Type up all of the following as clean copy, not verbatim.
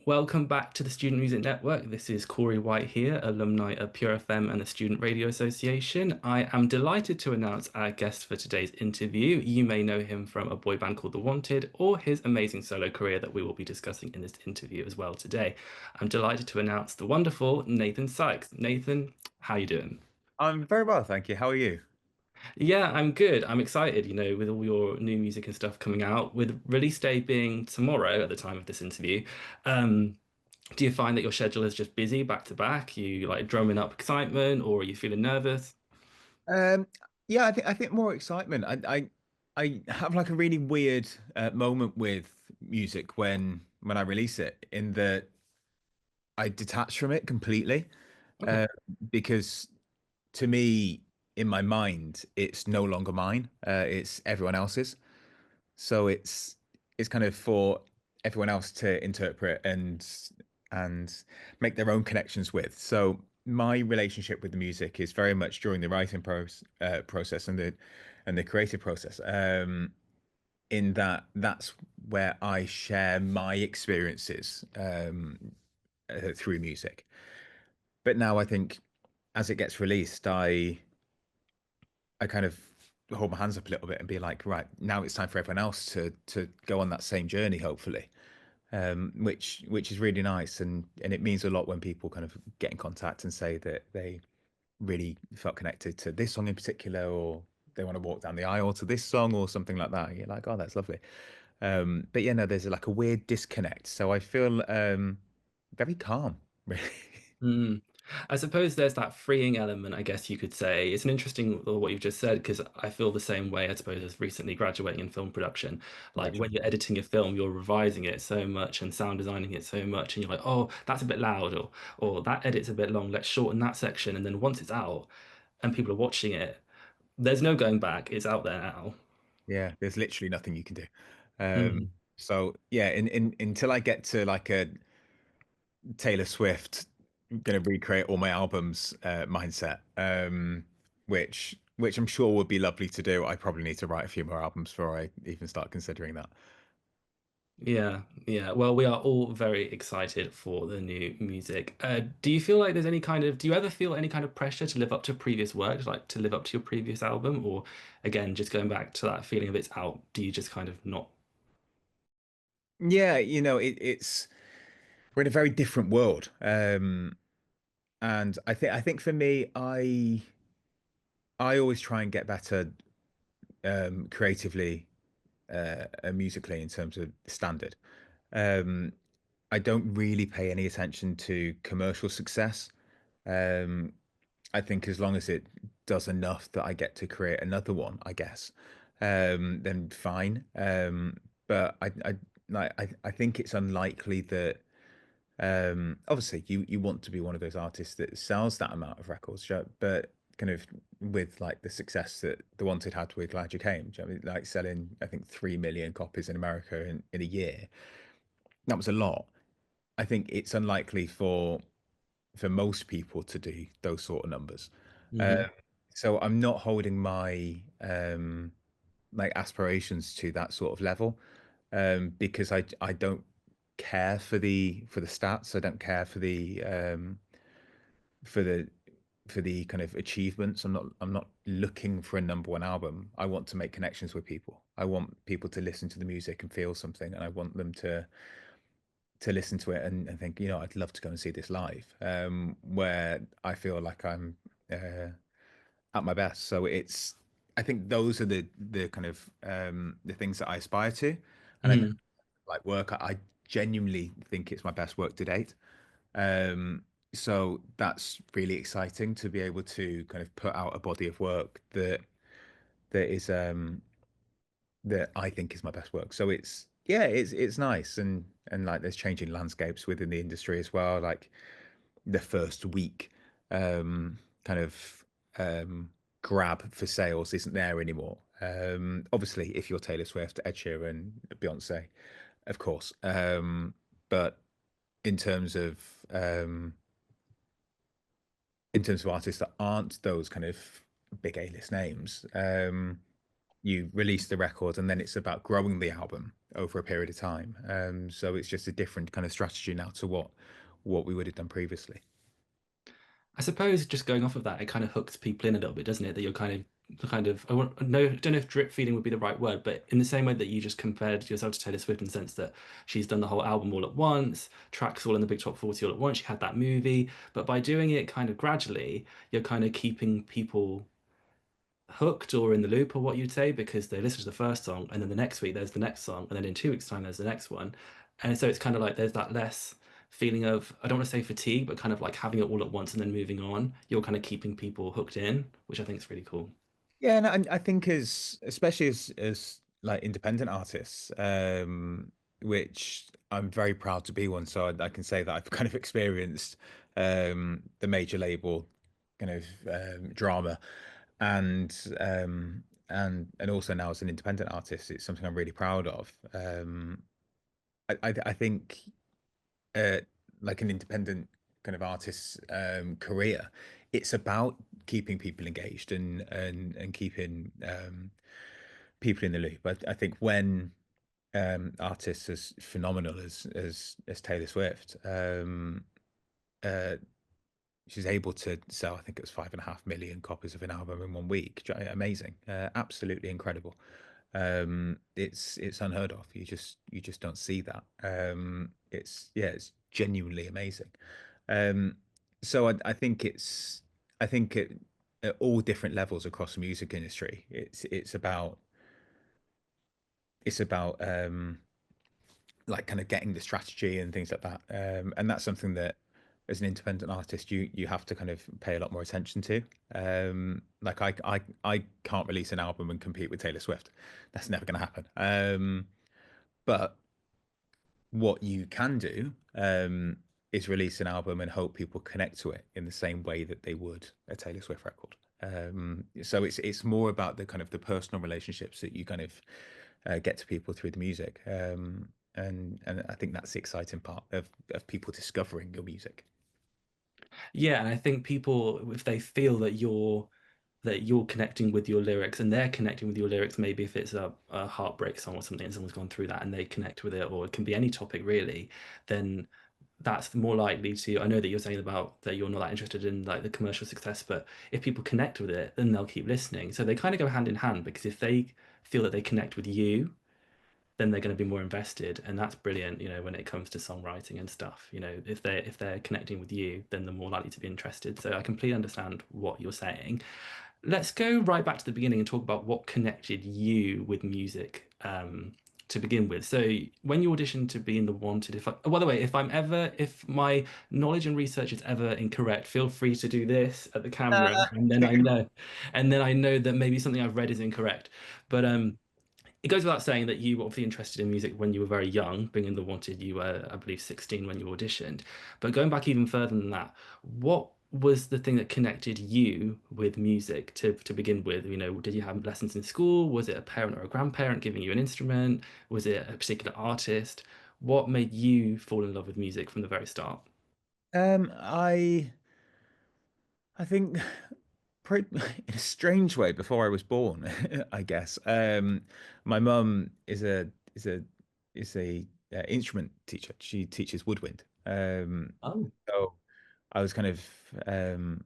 Welcome back to the Student Music Network. This is Corey White here, alumni of Pure FM and the Student Radio Association. I am delighted to announce our guest for today's interview. You may know him from a boy band called The Wanted or his amazing solo career that we will be discussing in this interview as well today. I'm delighted to announce the wonderful Nathan Sykes. Nathan, how you doing? I'm very well, thank you. How are you? Yeah, I'm good. I'm excited, with all your new music and stuff coming out, with release day being tomorrow at the time of this interview. Um, Do you find that your schedule is just busy back to back? You like drumming up excitement, or are you feeling nervous? Um, yeah, I think more excitement. I have like a really weird moment with music when I release it, in that I detach from it completely, Okay. uh, because to me, in my mind, it's no longer mine. It's everyone else's. So it's kind of for everyone else to interpret and make their own connections with. So my relationship with the music is very much during the writing process and the creative process. In that that's where I share my experiences through music. But now I think as it gets released, I kind of hold my hands up a little bit and be like, right, now it's time for everyone else to go on that same journey, hopefully. Which is really nice, and it means a lot when people kind of get in contact and say that they really felt connected to this song in particular, or they want to walk down the aisle to this song or something like that. You're like, oh, that's lovely. But yeah, no, there's like a weird disconnect. So I feel very calm, really. Mm. I suppose there's that freeing element, I guess you could say. It's an interesting what you've just said because I feel the same way, I suppose, as recently graduating in film production. Like Gotcha. when you're editing a film, you're revising it so much and sound designing it so much, and you're like, oh, that's a bit loud, or that edit's a bit long. Let's shorten that section. And then once it's out and people are watching it, there's no going back. It's out there now. Yeah, there's literally nothing you can do. Um, Mm. so yeah, in until I get to like a Taylor Swift gonna recreate all my albums mindset, which I'm sure would be lovely to do. I probably need to write a few more albums before I even start considering that. Yeah, yeah. Well, we are all very excited for the new music. Do you feel like there's any kind of, do you ever feel any kind of pressure to live up to previous work, like to live up to your previous album? Or again, just going back to that feeling of it's out, do you just kind of not? Yeah, it's we're in a very different world, and I think for me, I always try and get better creatively and musically in terms of standard. Um, I don't really pay any attention to commercial success. Um, I think as long as it does enough that I get to create another one, I guess, then fine. But I think it's unlikely that. Obviously, you want to be one of those artists that sells that amount of records, but kind of with like the success that The Wanted had with Glad You Came, do you know what I mean? Like selling, I think 3 million copies in America in a year. That was a lot. I think it's unlikely for most people to do those sort of numbers. Uh, Mhm. so I'm not holding my like aspirations to that sort of level, because I don't care for the stats. I don't care for the for the kind of achievements. I'm not looking for a number one album. I want to make connections with people. I want people to listen to the music and feel something, and I want them to listen to it and think, I'd love to go and see this live, where I feel like I'm uh, at my best. So I think those are the kind of the things that I aspire to, and I know, Mhm. like work, I genuinely think it's my best work to date. Um, so that's really exciting to be able to kind of put out a body of work that is that I think is my best work. So it's nice, and like there's changing landscapes within the industry as well. Like the first week kind of grab for sales isn't there anymore. Obviously, if you're Taylor Swift, Ed Sheeran, Beyonce, of course. But in terms of in terms of artists that aren't those kind of big A-list names, you release the record, and then it's about growing the album over a period of time. So it's just a different kind of strategy now to what we would have done previously. I suppose just going off of that, it kind of hooks people in a little bit, doesn't it? That you're kind of, I want, no, don't know if drip feeding would be the right word, but in the same way that you just compared yourself to Taylor Swift in the sense that she's done the whole album all at once, tracks all in the big top 40 all at once, she had that movie, but by doing it kind of gradually, you're kind of keeping people hooked or in the loop or what you'd say because they listen to the first song and then the next week there's the next song and then in 2 weeks time there's the next one, and so it's kind of like there's that less feeling of, I don't want to say fatigue, but kind of like having it all at once and then moving on. You're kind of keeping people hooked in, which I think is really cool. Yeah, and I think as especially as like independent artists, which I'm very proud to be one, so I can say that I've kind of experienced the major label kind of drama, and and also now as an independent artist, it's something I'm really proud of. I think uh, like an independent kind of artist's career, it's about keeping people engaged and keeping people in the loop. I think when artists as phenomenal as Taylor Swift, uh, she's able to sell, I think it was 5.5 million copies of an album in 1 week. Amazing, absolutely incredible. It's unheard of. You just don't see that. It's yeah, it's genuinely amazing. Um, so I think I think it, at all different levels across the music industry, it's about like kind of getting the strategy and things like that. And that's something that as an independent artist you have to kind of pay a lot more attention to. Like I can't release an album and compete with Taylor Swift. That's never going to happen. But what you can do is release an album and hope people connect to it in the same way that they would a Taylor Swift record. So it's more about the kind of the personal relationships that you kind of get to people through the music. And I think that's the exciting part of people discovering your music. Yeah, and I think people, if they feel that you're connecting with your lyrics and they're connecting with your lyrics, maybe if it's a heartbreak song or something and someone's gone through that and they connect with it, or it can be any topic really, then that's more likely to, I know that you're saying about that you're not that interested in like the commercial success, but if people connect with it, then they'll keep listening. So they kind of go hand in hand because if they feel that they connect with you, then they're going to be more invested, and that's brilliant, when it comes to songwriting and stuff. If they're connecting with you, then they're more likely to be interested. So I completely understand what you're saying. Let's go right back to the beginning and talk about what connected you with music, to begin with. So when you auditioned to be in the Wanted, by the way, if my knowledge and research is ever incorrect, feel free to do this at the camera, and then I know that maybe something I've read is incorrect. But it goes without saying that you were obviously interested in music when you were very young. Being in the Wanted, you were, I believe, 16 when you auditioned. But going back even further than that, what was the thing that connected you with music to begin with? Did you have lessons in school? Was it a parent or a grandparent giving you an instrument? Was it a particular artist? What made you fall in love with music from the very start? I think in a strange way before I was born, I guess. My mum is a instrument teacher. She teaches woodwind. Oh, So I was kind of um,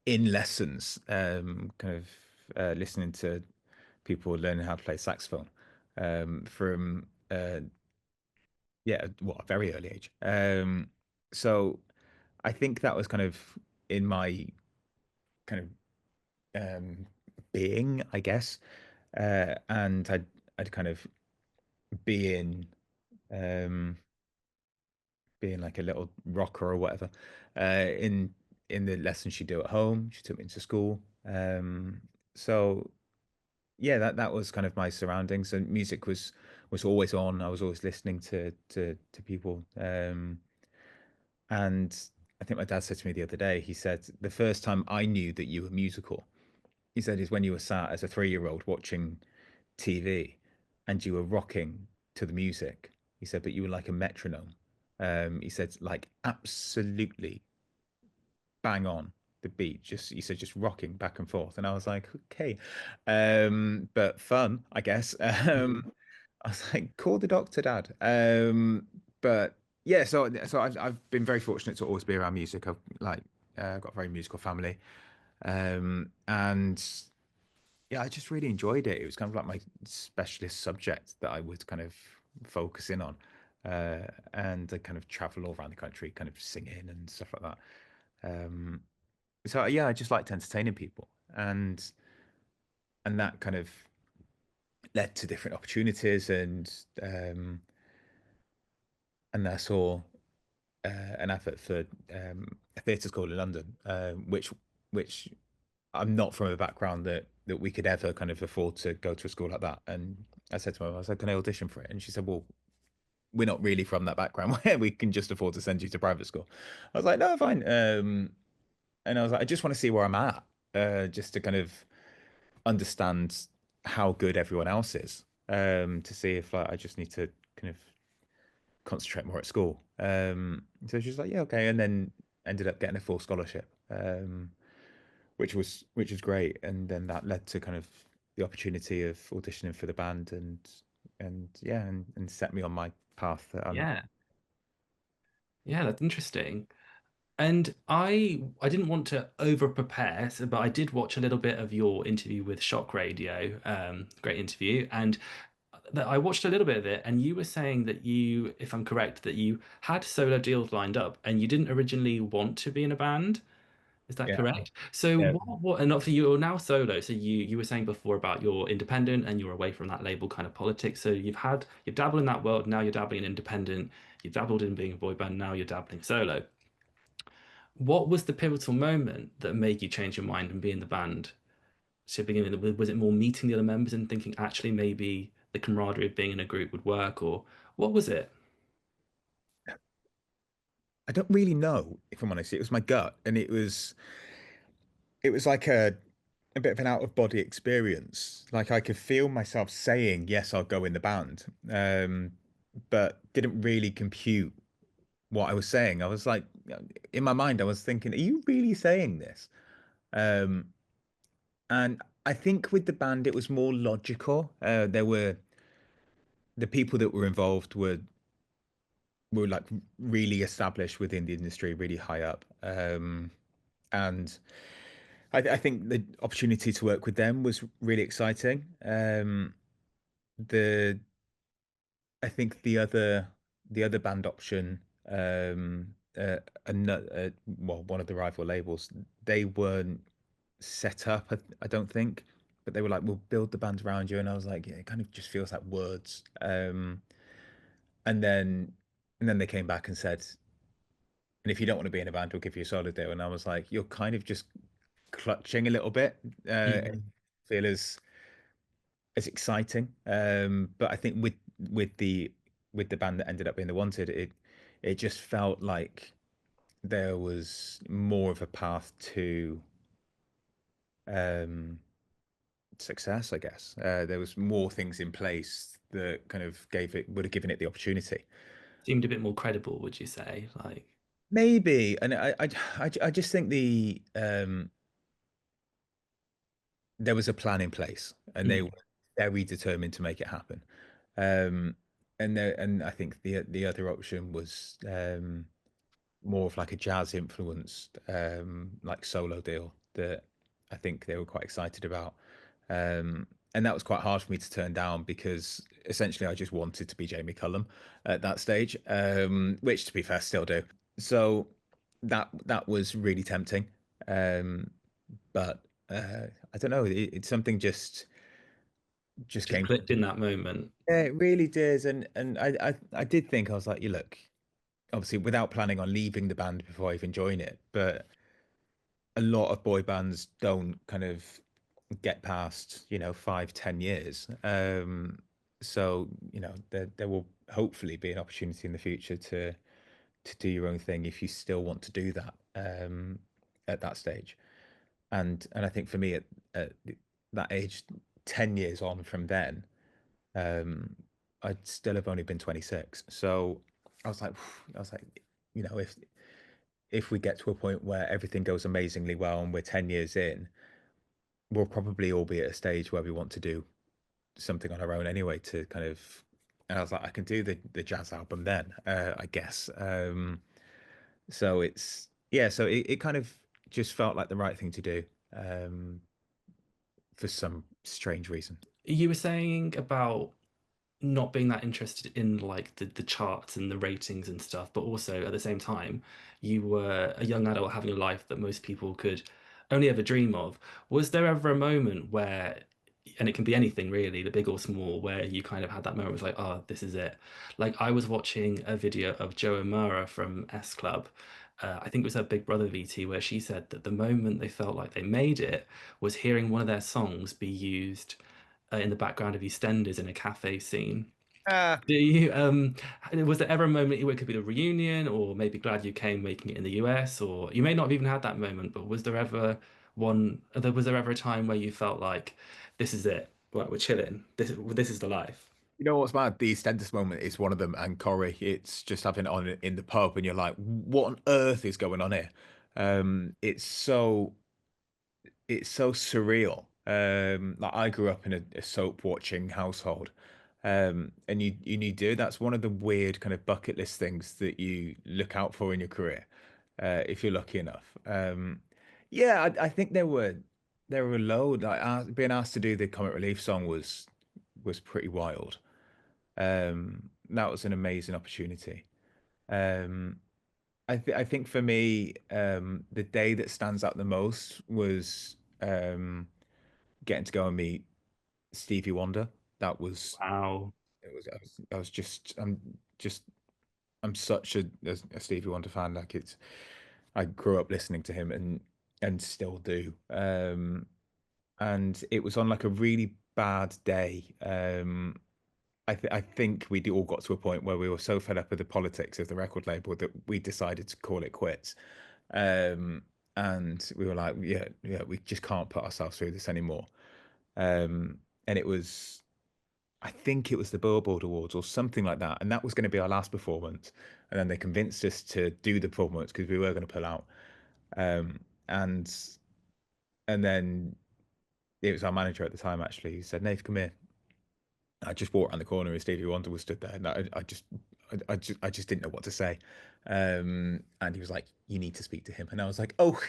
in lessons, kind of listening to people learning how to play saxophone from yeah, what a very early age. So I think that was kind of in my kind of being, I guess. And I'd kind of be in um, being like a little rocker or whatever. In the lessons she'd do at home, she took me into school. So yeah, that was kind of my surroundings, and music was always on. I was always listening to people. And I think my dad said to me the other day, he said, the first time I knew that you were musical, he said, is when you were sat as a 3-year-old watching TV and you were rocking to the music. He said, but you were like a metronome. He said, like absolutely bang on. the beat, just you said just rocking back and forth, and I was like, okay, but fun, I guess. Mhm. I was like, call the doctor, Dad. But yeah, so I've been very fortunate to always be around music. I've like got a very musical family, and yeah, I just really enjoyed it. It was kind of like my specialist subject that I would kind of focus in on, and I kind of travel all around the country, kind of singing and stuff like that. Um, so yeah, I just liked entertaining people, and that kind of led to different opportunities, and I saw an advert for a theatre school in London, which I'm not from a background that we could ever kind of afford to go to a school like that. And I said to my mum, I was like, can I audition for it? And she said, well, we're not really from that background where we can just afford to send you to private school. I was like, no, fine. And I was like, I just want to see where I'm at, just to kind of understand how good everyone else is, to see if like I just need to kind of concentrate more at school. So she's like, yeah, okay, and then ended up getting a full scholarship, which was great, and then that led to kind of the opportunity of auditioning for the band, and yeah, and set me on my path that I'm. Yeah, yeah, that's interesting. And I didn't want to over prepare, so, but I did watch a little bit of your interview with Shock Radio. Great interview, and that I watched a little bit of it, and you were saying that you, if I'm correct, that you had solo deals lined up, and you didn't originally want to be in a band. Is that Yeah, correct? So yeah. and not for you, you're now solo. So you were saying before about you're independent and you're away from that label kind of politics. So you've dabbled in that world, now you're dabbling in independent. You've dabbled in being a boy band, now you're dabbling solo. What was the pivotal moment that made you change your mind and be in the band? So beginning, was it more meeting the other members and thinking actually maybe the camaraderie of being in a group would work, or what was it? I don't really know if I'm honest. It was my gut, and it was like a bit of an out of body experience. Like I could feel myself saying, "Yes, I'll go in the band," but didn't really compute what I was saying. I was like, in my mind, I was thinking, "Are you really saying this?" Um, and I think with the band, it was more logical. There were the people that were involved were like really established within the industry, really high up. And I think the opportunity to work with them was really exciting. The I think the other band option, well, one of the rival labels, they weren't set up. I don't think, but they were like, "We'll build the band around you," and I was like, "Yeah, it kind of just feels like words." And then and then they came back and said, "And if you don't want to be in a band, we'll give you a solo deal." And I was like, "You're kind of just clutching a little bit." Mm. Feel as exciting. But I think with the band that ended up being the Wanted, it just felt like there was more of a path to um, success, I guess. There was more things in place that kind of would have given it the opportunity. Seemed a bit more credible, would you say? Like, Maybe, and I just think there was a plan in place, and they mm, were very determined to make it happen. Um, and I think the other option was more of like a jazz influenced like solo deal that I think they were quite excited about. And that was quite hard for me to turn down because essentially I just wanted to be Jamie Cullum at that stage, which to be fair still do. So that was really tempting. Um, but I don't know, it's something just just came. clicked in that moment. Yeah, it really did, and I did think I was like, you look, obviously without planning on leaving the band before I even join it, but a lot of boy bands don't kind of get past 5-10 years. So there will hopefully be an opportunity in the future to do your own thing if you still want to do that, at that stage. And I think for me at that age, 10 years on from then, um, I'd still have only been 26. So I was like, I was like, if if we get to a point where everything goes amazingly well and we're 10 years in, we'll probably all be at a stage where we want to do something on our own anyway to kind of. And I was like, I can do the jazz album then, I guess. So it's yeah, so it kind of just felt like the right thing to do um, for some strange reason. You were saying about not being that interested in like the charts and the ratings and stuff, but also at the same time, you were a young adult having a life that most people could only ever dream of. Was there ever a moment where, and it can be anything really, the big or small, where you kind of had that moment was like, oh, this is it. Like I was watching a video of Joe O'Mara from S Club. I think it was her Big Brother VT, where she said that the moment they felt like they made it was hearing one of their songs be used in the background of EastEnders in a cafe scene. Ah, Do you was there ever a moment where it could be the reunion or maybe Glad You Came making it in the US, or you may not have even had that moment, but was there ever was there ever a time where you felt like this is it, like we're chilling, this is the life? you know what's mad? The EastEnders moment is one of them, and Corey, it's just having it on in the pub, and you're like, what on earth is going on here? It's so surreal. Like I grew up in a soap watching household, and you do that's one of the weird kind of bucket list things that you look out for in your career, if you're lucky enough. Yeah, I think there were a load. Like being asked to do the Comic Relief song was pretty wild. That was an amazing opportunity. Um, I think for me, the day that stands out the most was getting to go and meet Stevie Wonder. That was Wow. it was I was just I'm such a Stevie Wonder fan. Like it's I grew up listening to him and still do. And it was on like a really bad day. I think we all got to a point where we were so fed up with the politics of the record label that we decided to call it quits. Um, and we were like, yeah, yeah, we just can't put ourselves through this anymore. And it was, I think it was the Billboard Awards or something like that, and that was going to be our last performance. And then they convinced us to do the performance because we were going to pull out. Um, and and then it was our manager at the time actually who said, "Nate, come here." I just walked around the corner and Stevie Wonder was stood there, and I just didn't know what to say. And he was like, "You need to speak to him," and I was like, "Oh."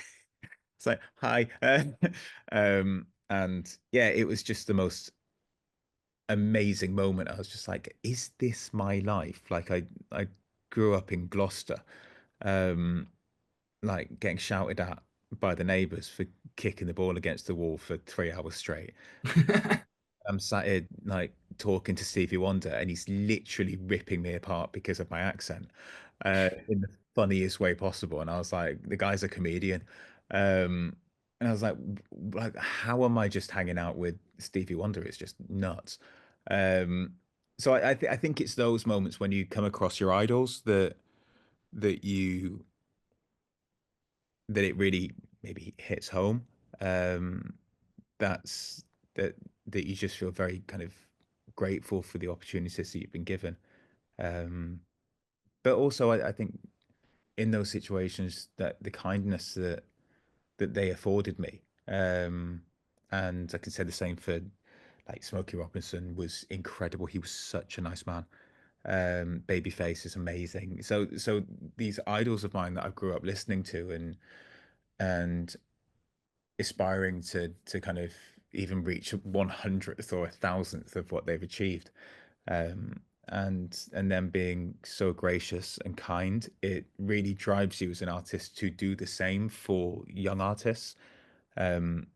It's like, "Hi," and yeah, it was just the most amazing moment. I was just like, "Is this my life?" Like I grew up in Gloucester, um, like getting shouted at by the neighbours for kicking the ball against the wall for 3 hours straight. I'm sat here like talking to Stevie Wonder, and he's literally ripping me apart because of my accent, in the funniest way possible. And I was like, the guy's a comedian, and I was like, how am I just hanging out with Stevie Wonder? It's just nuts. Um, so I think it's those moments when you come across your idols that you that it really maybe hits home. Um, that's that that you just feel very kind of grateful for the opportunities that you've been given. Um, but also, I think in those situations that the kindness that they afforded me, and I can say the same for like Smokey Robinson was incredible. He was such a nice man. Babyface is amazing. So these idols of mine that I grew up listening to and aspiring to kind of even reach 100th or 1,000th of what they've achieved. And them being so gracious and kind, it really drives you as an artist to do the same for young artists. Um,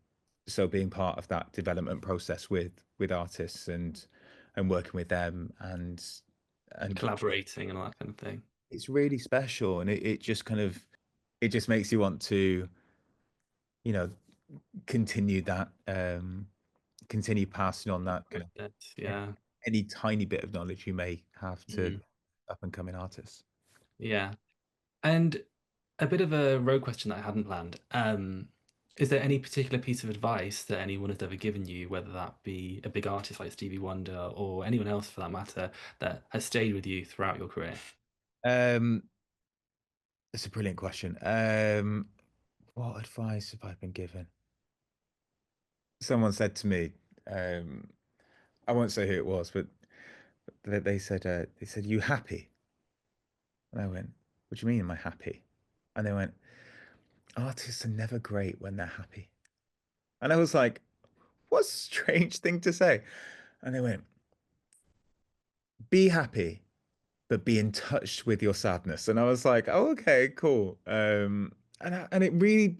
so being part of that development process with artists and working with them and Collaborating and all that kind of thing. it's really special and it just kind of it just makes you want to you know continue that continue passing on that kind of Yeah. any tiny bit of knowledge you may have to Mm. up and coming artists. Yeah. And a bit of a road question that I hadn't planned. Is there any particular piece of advice that anyone has ever given you, whether that be a big artist like Stevie Wonder or anyone else for that matter, that has stayed with you throughout your career? Um, It's a brilliant question. What advice have I been given? Someone said to me, um, I won't say who it was, but they said, "You happy?" And I went, "What do you mean, am I happy?" And they went, "Artists are never great when they're happy." And I was like, "What a strange thing to say." And they went, "Be happy, but be in touch with your sadness." And I was like, "Oh, okay, cool." And it really,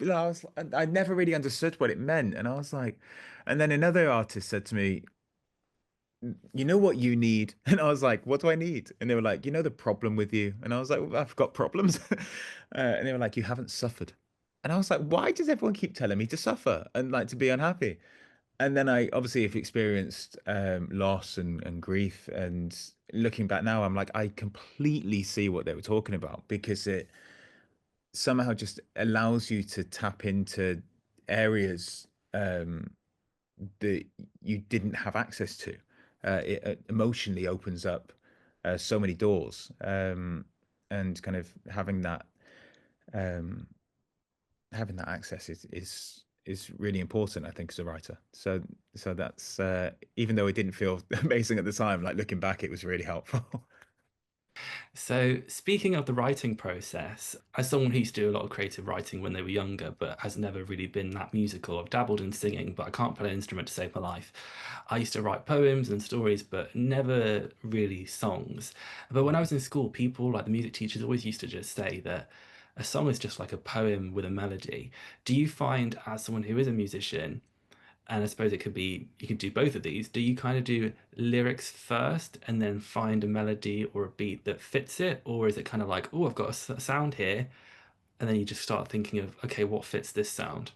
I never really understood what it meant. And I was like, and then another artist said to me, "You know what you need?" And I was like, "What do I need?" And they were like, "You know the problem with you?" And I was like, "Well, I've got problems." And they were like, "You haven't suffered." And I was like, "Why does everyone keep telling me to suffer and like to be unhappy?" And then I obviously have experienced loss and grief. And looking back now, I'm like, I completely see what they were talking about because it somehow just allows you to tap into areas that you didn't have access to. It emotionally opens up so many doors, and kind of um, having that access is really important, I think, as a writer. So that's even though it didn't feel amazing at the time, like looking back, it was really helpful. So, speaking of the writing process, as someone who used to do a lot of creative writing when they were younger, but has never really been that musical, I've dabbled in singing, but I can't play an instrument to save my life. I used to write poems and stories, but never really songs. But when I was in school, people, like the music teachers, always used to just say that a song is just like a poem with a melody. Do you find, as someone who is a musician, and I suppose it could be you could do both of these. Do you kind of do lyrics first and then find a melody or a beat that fits it? Or is it kind of like, oh, I've got a sound here, and then you just start thinking of, okay, what fits this sound?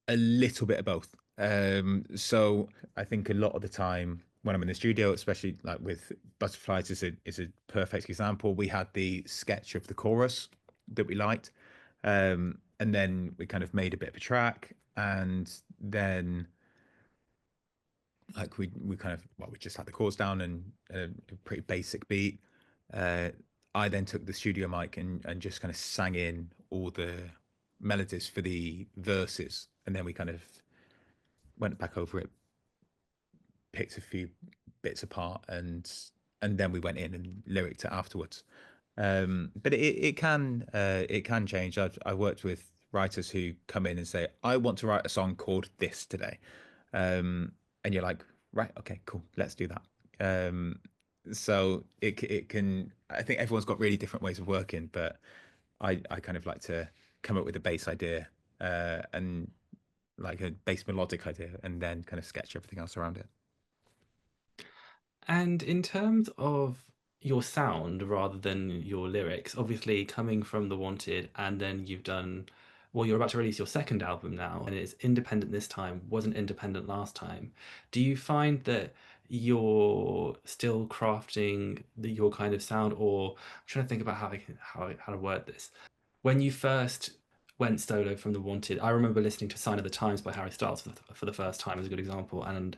A little bit of both. So I think a lot of the time when I'm in the studio, especially like with Butterflies is a perfect example. We had the sketch of the chorus that we liked. And then we kind of made a bit of a track, and then like we kind of well we just had the chords down and a pretty basic beat. Uh, I then took the studio mic and just kind of sang in all the melodies for the verses, and then we kind of went back over it, picked a few bits apart, and then we went in and lyricked it afterwards. But it can change. I've worked with writers who come in and say, "I want to write a song called this today," and you're like, "Right, okay, cool, let's do that." So it can. I think everyone's got really different ways of working, but I kind of like to come up with a bass idea, and like a bass melodic idea, and then kind of sketch everything else around it. And in terms of your sound rather than your lyrics, obviously coming from The Wanted, and then you've done, well, you're about to release your second album now, and it's independent this time, wasn't independent last time. Do you find that you're still crafting your kind of sound, or I'm trying to think about how to word this. When you first went solo from The Wanted, I remember listening to Sign of the Times by Harry Styles for the first time as a good example, and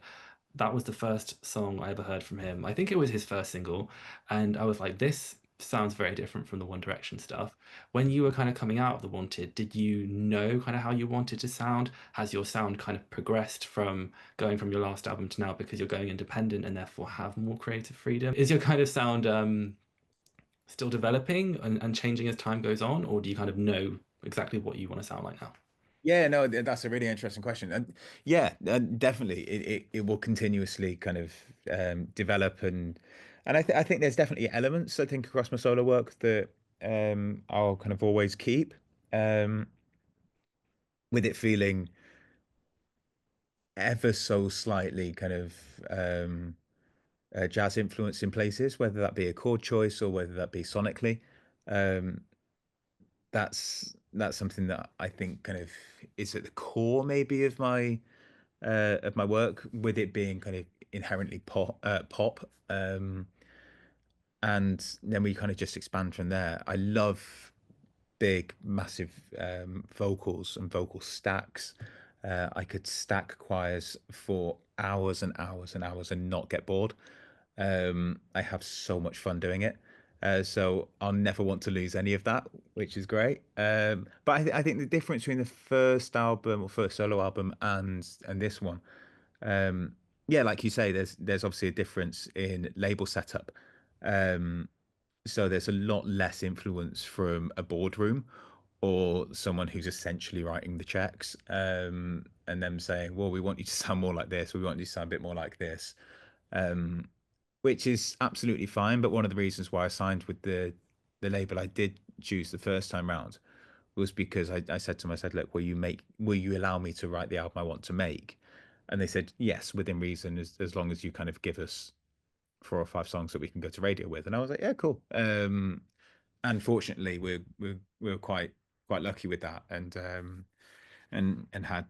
that was the first song I ever heard from him. I think it was his first single, and I was like, this sounds very different from the One Direction stuff. When you were kind of coming out of The Wanted, did you know kind of how you wanted to sound? Has your sound kind of progressed from going from your last album to now because you're going independent and therefore have more creative freedom? Is your kind of sound still developing and changing as time goes on, or do you kind of know exactly what you want to sound like now? Yeah, no, that's a really interesting question. And yeah, definitely, it will continuously kind of develop, and I think there's definitely elements I think across my solo work that I'll kind of always keep, um, with it feeling ever so slightly kind of jazz influence in places, whether that be a chord choice or whether that be sonically. Um, that's something that I think kind of is at the core maybe of my work, with it being kind of inherently pop. And then we kind of just expand from there. I love big, massive vocals and vocal stacks. I could stack choirs for hours and hours and hours and not get bored. I have so much fun doing it. So I'll never want to lose any of that, which is great. But I think the difference between the first album or first solo album and this one, um, yeah, like you say, there's obviously a difference in label setup. Um, so there's a lot less influence from a boardroom or someone who's essentially writing the checks, and them saying, "Well, we want you to sound more like this. We want you to sound a bit more like this," um, which is absolutely fine. But one of the reasons why I signed with the label I did choose the first time round was because I said to them, I said, "Look, will you allow me to write the album I want to make?" And they said, "Yes, within reason, as long as you kind of give us 4 or 5 songs that we can go to radio with." And I was like, "Yeah, cool." And fortunately, we're quite lucky with that, and had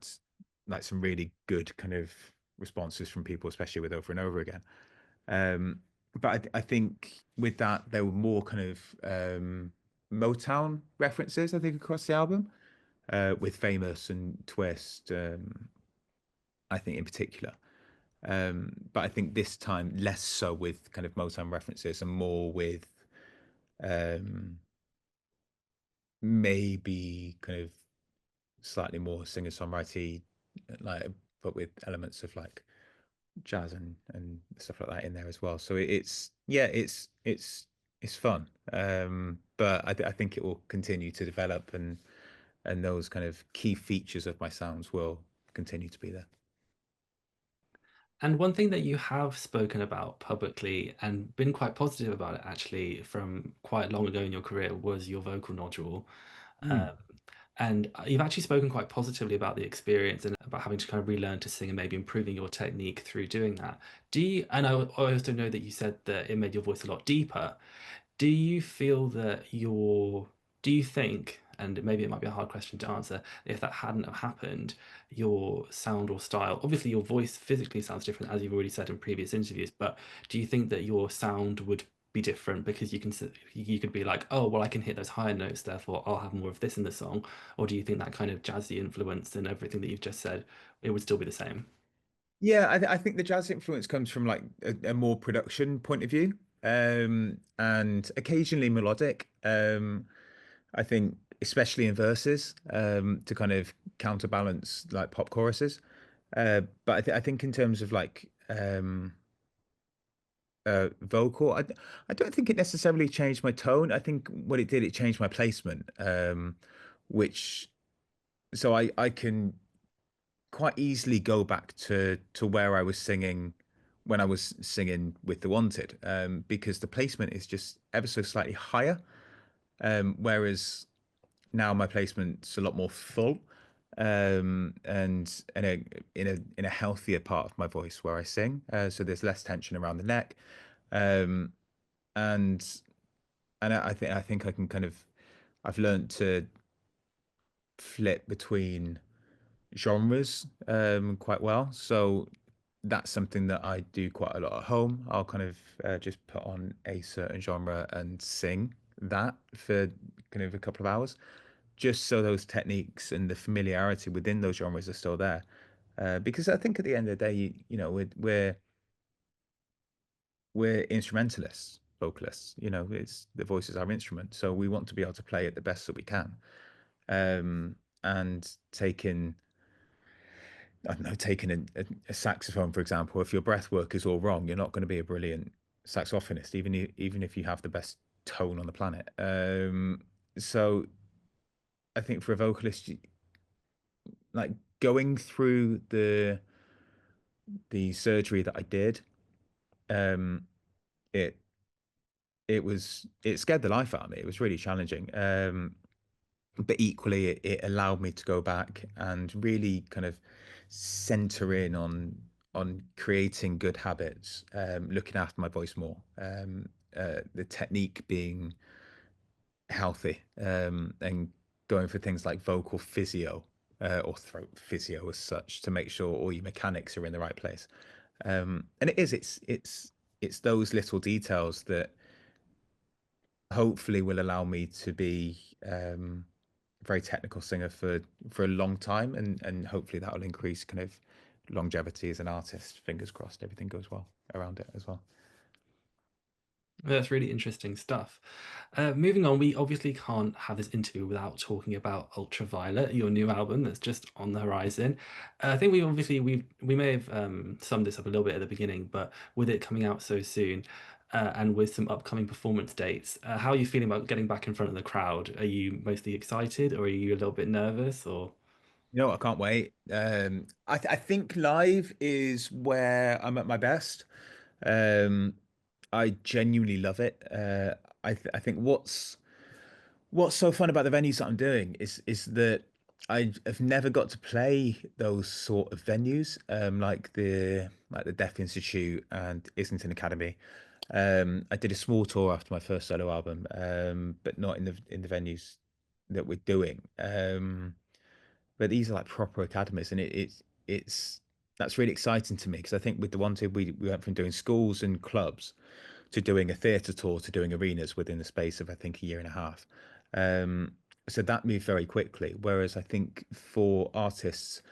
like some really good kind of responses from people, especially with Over and Over Again. Um, but I think with that, there were more kind of Motown references, I think, across the album, with Famous and Twist, I think in particular. But I think this time less so with kind of Motown references and more with um, maybe kind of slightly more singer-songwriter, like, but with elements of like jazz and stuff like that in there as well. So it's yeah, it's fun. But I think it will continue to develop, and those kind of key features of my sounds will continue to be there. And one thing that you have spoken about publicly and been quite positive about it actually from quite long ago in your career was your vocal nodule. Mm. Um, and you've actually spoken quite positively about the experience and about having to kind of relearn to sing and maybe improving your technique through doing that. I also know that you said that it made your voice a lot deeper. Do you feel that do you think, and maybe it might be a hard question to answer, if that hadn't have happened, your sound or style, obviously your voice physically sounds different, as you've already said in previous interviews, but do you think that your sound would be different because you could be like, oh, well, I can hit those higher notes, therefore I'll have more of this in the song? Or do you think that kind of jazzy influence and everything that you've just said, it would still be the same? Yeah, I think the jazz influence comes from like a more production point of view, and occasionally melodic. I think especially in verses, to kind of counterbalance like pop choruses. But I think in terms of like vocal, I don't think it necessarily changed my tone. I think what it did, it changed my placement, which so I can quite easily go back to where I was singing when I was singing with The Wanted, because the placement is just ever so slightly higher. Whereas now my placement's a lot more full, and in a healthier part of my voice where I sing. So there's less tension around the neck, um, and I think I can kind of I've learned to flip between genres quite well. So that's something that I do quite a lot at home. I'll kind of just put on a certain genre and sing that for kind of a couple of hours, just so those techniques and the familiarity within those genres are still there. Because I think at the end of the day, we're instrumentalists, vocalists. It's the voice is our instrument, so we want to be able to play it the best that we can. And taking I don't know, taking a saxophone, for example, if your breath work is all wrong, you're not going to be a brilliant saxophonist, even if you have the best tone on the planet. So I think for a vocalist, like going through the surgery that I did, um, it it scared the life out of me. It was really challenging. But equally, it allowed me to go back and really kind of center in on creating good habits, looking after my voice more, the technique being healthy, and going for things like vocal physio, or throat physio as such, to make sure all your mechanics are in the right place. And it's those little details that hopefully will allow me to be a very technical singer for a long time, and hopefully that will increase kind of longevity as an artist. Fingers crossed, everything goes well around it as well. That's really interesting stuff. Moving on, we obviously can't have this interview without talking about Ultraviolet, your new album that's just on the horizon. I think we may have summed this up a little bit at the beginning, but with it coming out so soon, and with some upcoming performance dates, how are you feeling about getting back in front of the crowd? Are you mostly excited, or are you a little bit nervous, or? You know, I can't wait. I think live is where I'm at my best. Um, I genuinely love it. I think what's so fun about the venues that I'm doing is that I have never got to play those sort of venues, like the Deaf Institute and Islington Academy. I did a small tour after my first solo album, but not in the venues that we're doing. But these are like proper academies, and it's that's really exciting to me because I think with the one two we went from doing schools and clubs to doing a theatre tour to doing arenas within the space of I think a year and a half. Um, so that moved very quickly. Whereas I think for artists,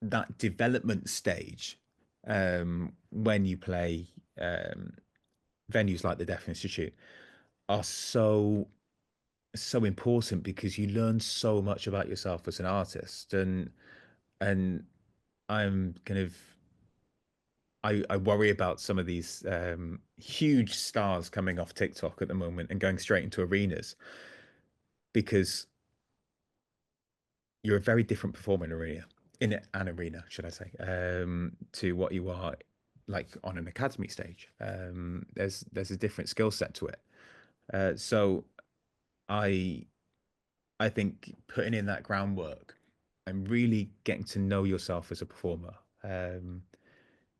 that development stage, when you play um, venues like the Deaf Institute, are so important because you learn so much about yourself as an artist, and I'm kind of I worry about some of these huge stars coming off TikTok at the moment and going straight into arenas because you're a very different performer in an arena, should I say, to what you are like on an academy stage. There's a different skill set to it. So I I think putting in that groundwork and really getting to know yourself as a performer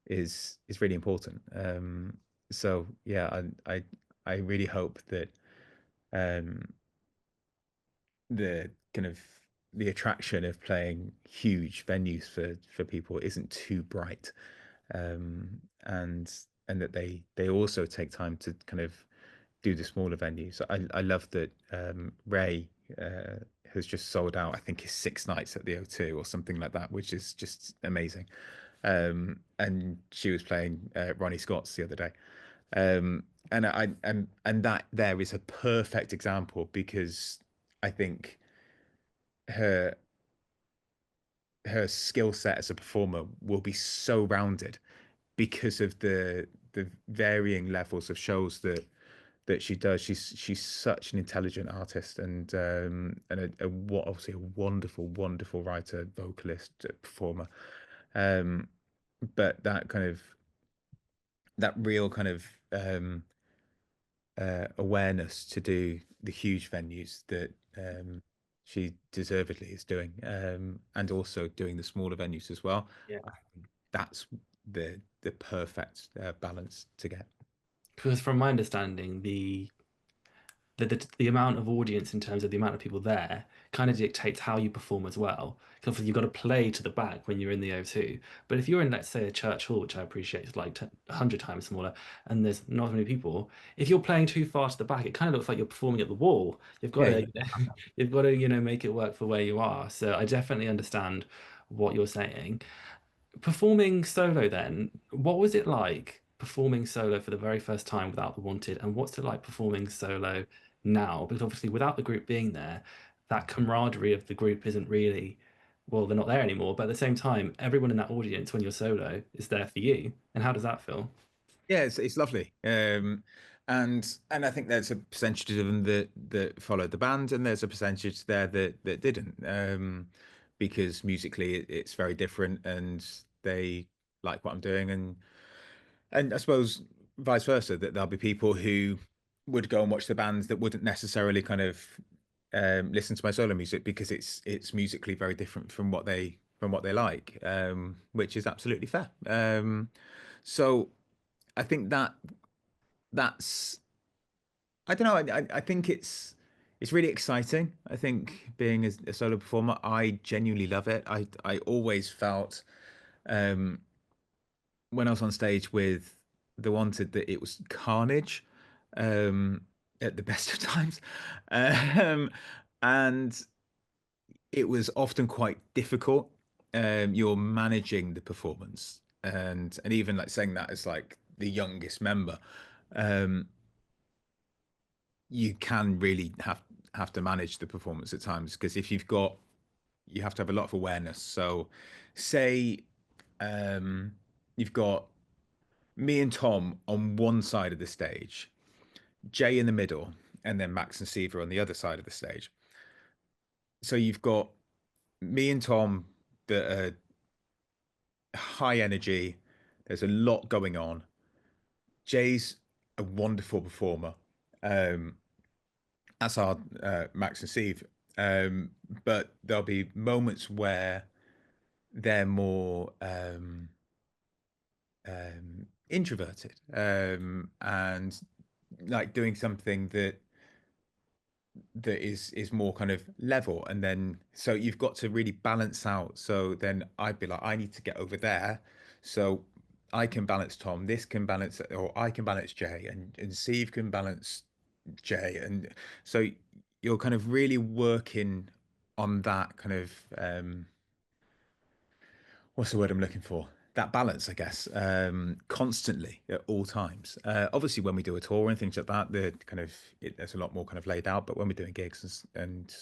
is really important. So yeah, I really hope that um, the kind of the attraction of playing huge venues for people isn't too bright, and that they also take time to kind of do the smaller venues. I love that Ray has just sold out. I think his 6 nights at the O2 or something like that, which is just amazing. And she was playing Ronnie Scott's the other day. And that there is a perfect example because I think her her skill set as a performer will be so rounded because of the varying levels of shows that she does. She's such an intelligent artist and what obviously a wonderful writer, vocalist, performer. Um, but that real kind of awareness to do the huge venues that she deservedly is doing, and also doing the smaller venues as well. Yeah. I think that's the perfect balance to get. Because from my understanding, the amount of audience in terms of the amount of people there kind of dictates how you perform as well. Because obviously you've got to play to the back when you're in the O2. But if you're in, let's say, a church hall, which I appreciate is like 100 times smaller, and there's not as many people, if you're playing too far to the back, it kind of looks like you're performing at the wall. You've got Yeah, to, yeah. you've got to, make it work for where you are. So I definitely understand what you're saying. Performing solo then, what was it like performing solo for the very first time without the Wanted, and what's it like performing solo now? Because obviously without the group being there, that camaraderie of the group isn't really, well, they're not there anymore, but at the same time, everyone in that audience when you're solo is there for you. And how does that feel? Yeah, it's lovely. And I think there's a percentage of them that followed the band, and there's a percentage there that didn't, because musically it's very different, and they like what I'm doing, and I suppose vice versa, that there'll be people who would go and watch the bands that wouldn't necessarily kind of listen to my solo music because it's musically very different from what they like, which is absolutely fair. So I think that's I don't know. I think it's really exciting. I think being a solo performer, I genuinely love it. I always felt um, when I was on stage with The Wanted that it was carnage um, at the best of times, um, and it was often quite difficult. You're managing the performance, and even like saying that as like the youngest member. Um, you can really have to manage the performance at times because if you've got you have to have a lot of awareness. So, say um, you've got me and Tom on one side of the stage, Jay in the middle, and then Max and Siva on the other side of the stage. So you've got me and Tom that are high energy. There's a lot going on. Jay's a wonderful performer. Um, that's our Max and Steve. Um, but there'll be moments where they're more introverted and like doing something that is more kind of level, and then so you've got to really balance out. So then I'd be like, I need to get over there, so I can balance Tom, this can balance, or I can balance Jay, and Steve can balance Jay, and so you're kind of really working on that kind of what's the word I'm looking for? That balance, I guess, constantly at all times. Obviously, when we do a tour and things like that, the kind of there's a lot more kind of laid out. But when we're doing gigs and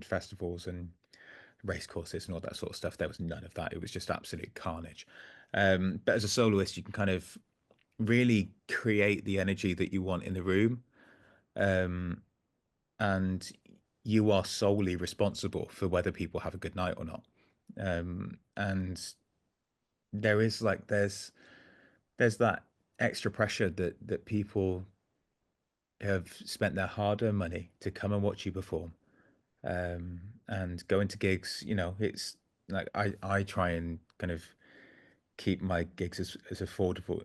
festivals and race courses and all that sort of stuff, there was none of that. It was just absolute carnage. But as a soloist, you can kind of really create the energy that you want in the room, um, and you are solely responsible for whether people have a good night or not. And there is like there's that extra pressure that people have spent their hard-earned money to come and watch you perform, and going to gigs. You know, it's like I try and kind of keep my gigs as affordable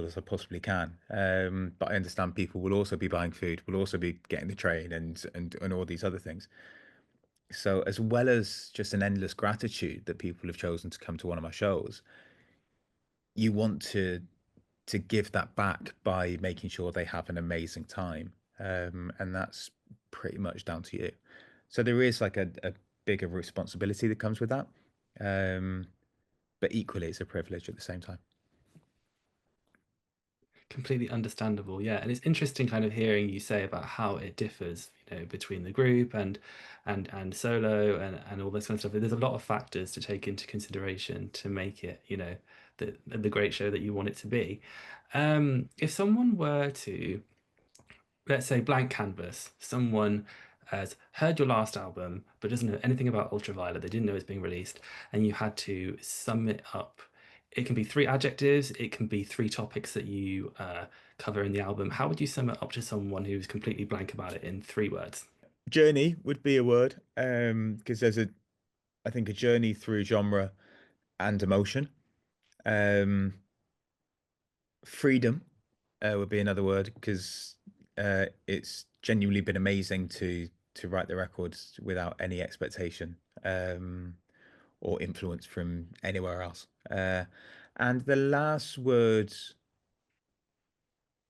as I possibly can. But I understand people will also be buying food, will also be getting the train and all these other things. So as well as just an endless gratitude that people have chosen to come to one of my shows, you want to give that back by making sure they have an amazing time. And that's pretty much down to you. So there is like a bigger responsibility that comes with that. Um, but equally, it's a privilege at the same time. Completely understandable, yeah. And it's interesting kind of hearing you say about how it differs, between the group and solo and all this kind of stuff. There's a lot of factors to take into consideration to make it, the great show that you want it to be. If someone were to, let's say, blank canvas, someone has heard your last album but doesn't know anything about Ultraviolet, they didn't know it's being released, and you had to sum it up. It can be three adjectives, it can be three topics that you cover in the album. How would you sum it up to someone who's completely blank about it in 3 words? Journey would be a word, because there's I think, a journey through genre and emotion. Um, Freedom would be another word because it's genuinely been amazing to write the records without any expectation, or influence from anywhere else. And the last word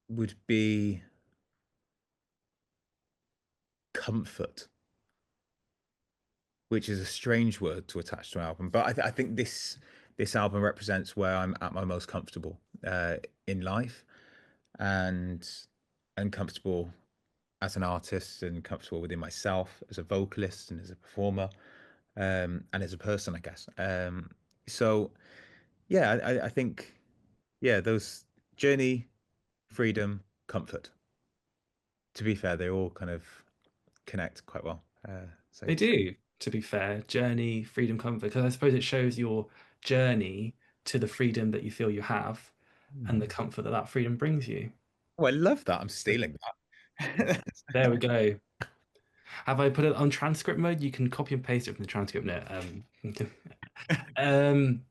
would be comfort, which is a strange word to attach to an album. But I think this album represents where I'm at my most comfortable in life, and comfortable as an artist, and comfortable within myself as a vocalist and as a performer, and as a person, I guess. So yeah, I think, yeah, those: journey, freedom, comfort. To be fair, they all kind of connect quite well. So They yeah. do, to be fair. Journey, freedom, comfort, because I suppose it shows your journey to the freedom that you feel you have and the Hmm. comfort that that freedom brings you. Oh, I love that. I'm stealing that. There we go. Have I put it on transcript mode? You can copy and paste it from the transcript note. um,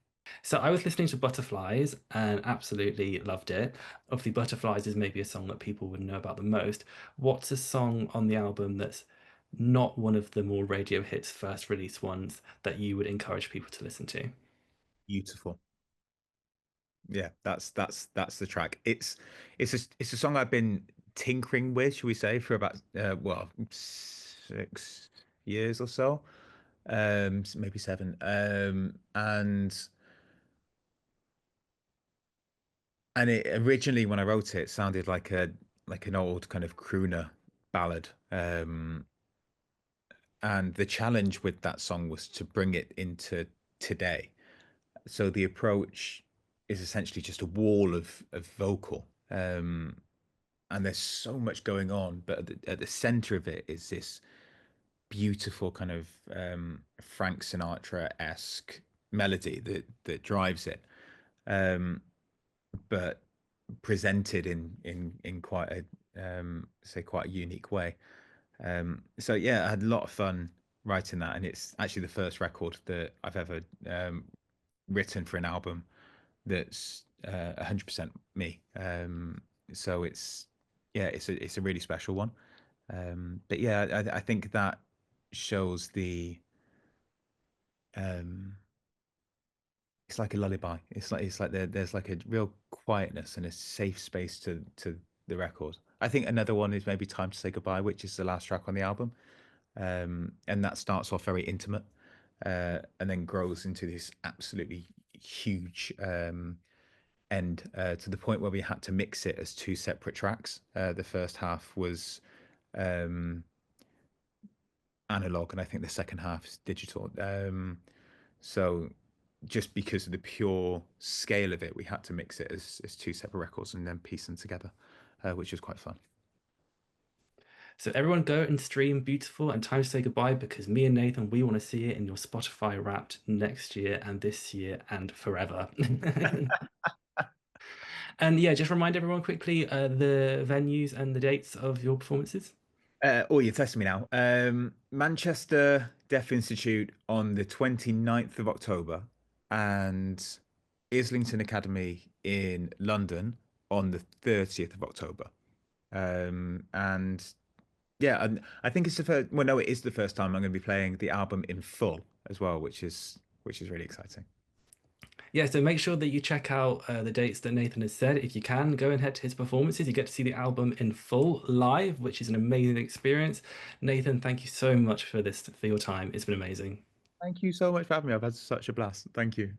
so I was listening to Butterflies and absolutely loved it. Obviously, Butterflies is maybe a song that people would know about the most. What's a song on the album that's not one of the more radio hits, first release ones that you would encourage people to listen to? Beautiful. Yeah, that's the track. It's a song I've been tinkering with, shall we say, for about 6 years or so, maybe 7. And it originally, when I wrote it, sounded like an old kind of crooner ballad. And the challenge with that song was to bring it into today. So the approach is essentially just a wall of vocal. And there's so much going on, but at the center of it is this beautiful kind of Frank Sinatra-esque melody that drives it, um, but presented in quite a say quite a unique way. So yeah, I had a lot of fun writing that, and it's actually the first record that I've ever written for an album that's 100% me. So it's yeah, it's a really special one. But yeah, I think that shows the um, it's like a lullaby. It's like there's like a real quietness and a safe space to the record. I think another one is maybe "Time to Say Goodbye," which is the last track on the album, and that starts off very intimate, and then grows into this absolutely huge end to the point where we had to mix it as two separate tracks. The first half was um, analog, and I think the second half is digital. So just because of the pure scale of it, we had to mix it as two separate records and then piece them together, which was quite fun. So everyone go and stream Beautiful and Time to Say Goodbye because me and Nathan, we want to see it in your Spotify Wrapped next year and this year and forever. And yeah, just remind everyone quickly the venues and the dates of your performances. Oh, you're testing me now. Manchester Deaf Institute on the 29th of October and Islington Academy in London on the 30th of October. And yeah, and I think it's the first, well, no, it is the first time I'm going to be playing the album in full as well, which is really exciting. Yeah, so make sure that you check out the dates that Nathan has said. If you can, go and head to his performances. You get to see the album in full live, which is an amazing experience. Nathan, thank you so much for this, for your time. It's been amazing. Thank you so much for having me. I've had such a blast. Thank you.